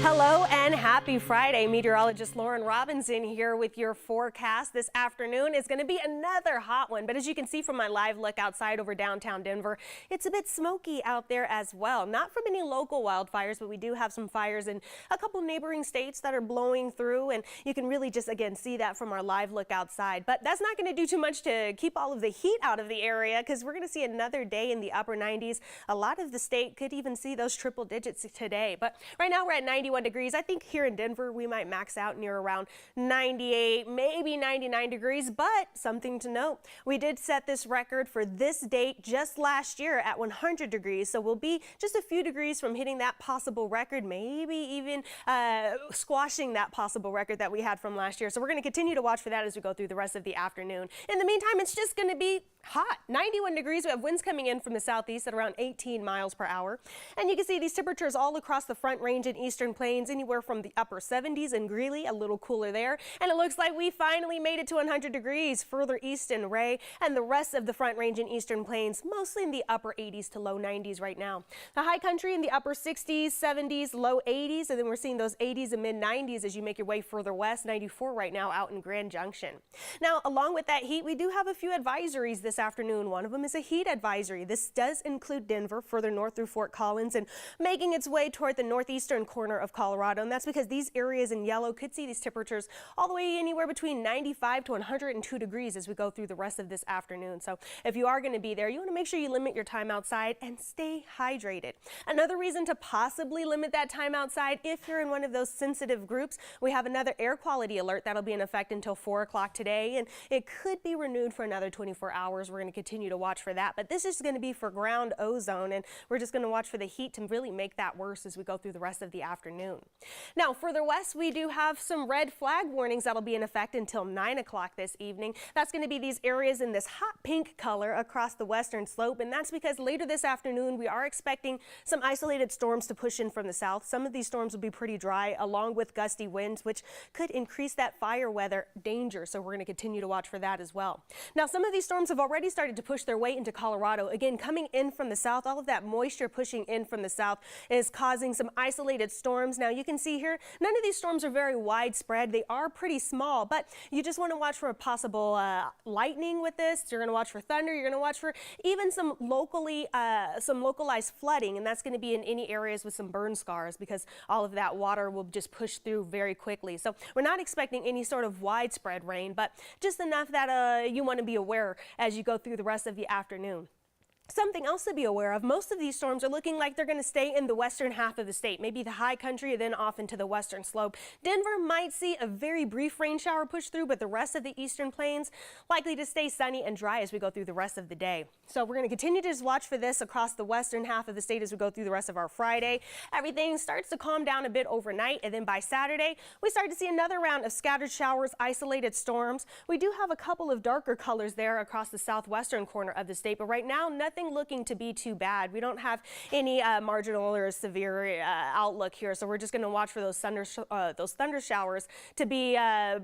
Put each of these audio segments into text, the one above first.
Hello and happy Friday. Meteorologist Laurann Robinson here with your forecast. This afternoon is going to be another hot one, but as you can see from my live look outside over downtown Denver, it's a bit smoky out there as well. Not from any local wildfires, but we do have some fires in a couple neighboring states that are blowing through, and you can really just again see that from our live look outside. But that's not going to do too much to keep all of the heat out of the area, because we're going to see another day in the upper 90s. A lot of the state could even see those triple digits today, but right now we're at 91 degrees. I think here in Denver we might max out near around 98, maybe 99 degrees, but something to note, we did set this record for this date just last year at 100 degrees, so we'll be just a few degrees from hitting that possible record, maybe even squashing that possible record that we had from last year. So we're going to continue to watch for that as we go through the rest of the afternoon. In the meantime, it's just going to be hot. 91 degrees. We have winds coming in from the southeast at around 18 miles per hour. And you can see these temperatures all across the Front Range and Eastern Plains, anywhere from the upper 70s in Greeley, a little cooler there. And it looks like we finally made it to 100 degrees further east in Ray, and the rest of the Front Range and Eastern Plains mostly in the upper 80s to low 90s right now. The high country in the upper 60s, 70s, low 80s, and then we're seeing those 80s and mid 90s as you make your way further west. 94 right now out in Grand Junction. Now, along with that heat, we do have a few advisories this afternoon. One of them is a heat advisory. This does include Denver, further north through Fort Collins, and making its way toward the northeastern corner of Colorado. And that's because these areas in yellow could see these temperatures all the way anywhere between 95 to 102 degrees as we go through the rest of this afternoon. So if you are going to be there, you want to make sure you limit your time outside and stay hydrated. Another reason to possibly limit that time outside, if you're in one of those sensitive groups, we have another air quality alert that'll be in effect until 4 o'clock today, and it could be renewed for another 24 hours. We're going to continue to watch for that, but this is going to be for ground ozone, and we're just going to watch for the heat to really make that worse as we go through the rest of the afternoon. Now, further west, we do have some red flag warnings that'll be in effect until 9 o'clock this evening. That's going to be these areas in this hot pink color across the western slope, and that's because later this afternoon we are expecting some isolated storms to push in from the south. Some of these storms will be pretty dry, along with gusty winds, which could increase that fire weather danger, so we're going to continue to watch for that as well. Now, some of these storms have already started to push their way into Colorado. Again, coming in from the south, all of that moisture pushing in from the south is causing some isolated storms. Now, you can see here, none of these storms are very widespread. They are pretty small, but you just want to watch for a possible lightning with this. You're going to watch for thunder. You're going to watch for even some localized flooding, and that's going to be in any areas with some burn scars, because all of that water will just push through very quickly. So we're not expecting any sort of widespread rain, but just enough that you want to be aware as you go through the rest of the afternoon. Something else to be aware of, most of these storms are looking like they're going to stay in the western half of the state, maybe the high country and then off into the western slope. Denver might see a very brief rain shower push through, but the rest of the eastern plains likely to stay sunny and dry as we go through the rest of the day. So we're going to continue to just watch for this across the western half of the state as we go through the rest of our Friday. Everything starts to calm down a bit overnight, and then by Saturday, we start to see another round of scattered showers, isolated storms. We do have a couple of darker colors there across the southwestern corner of the state, but right now, nothing looking to be too bad. We don't have any marginal or severe outlook here, so we're just going to watch for those thunder showers to be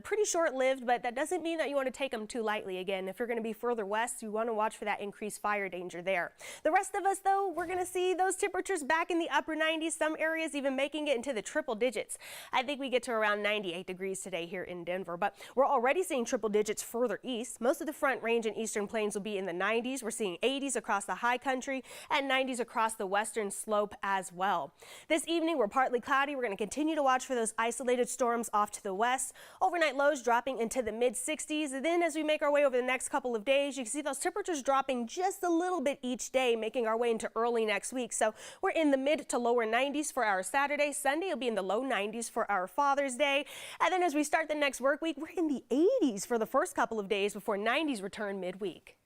pretty short-lived, but that doesn't mean that you want to take them too lightly. Again, if you're going to be further west, you want to watch for that increased fire danger there. The rest of us, though, we're going to see those temperatures back in the upper 90s, some areas even making it into the triple digits. I think we get to around 98 degrees today here in Denver, but we're already seeing triple digits further east. Most of the Front Range and Eastern Plains will be in the 90s. We're seeing 80s across the high country and 90s across the western slope as well. This evening, we're partly cloudy. We're going to continue to watch for those isolated storms off to the west. Overnight lows dropping into the mid 60s. And then as we make our way over the next couple of days, you can see those temperatures dropping just a little bit each day, making our way into early next week. So we're in the mid to lower 90s for our Saturday. Sunday will be in the low 90s for our Father's Day. And then as we start the next work week, we're in the 80s for the first couple of days before 90s return midweek.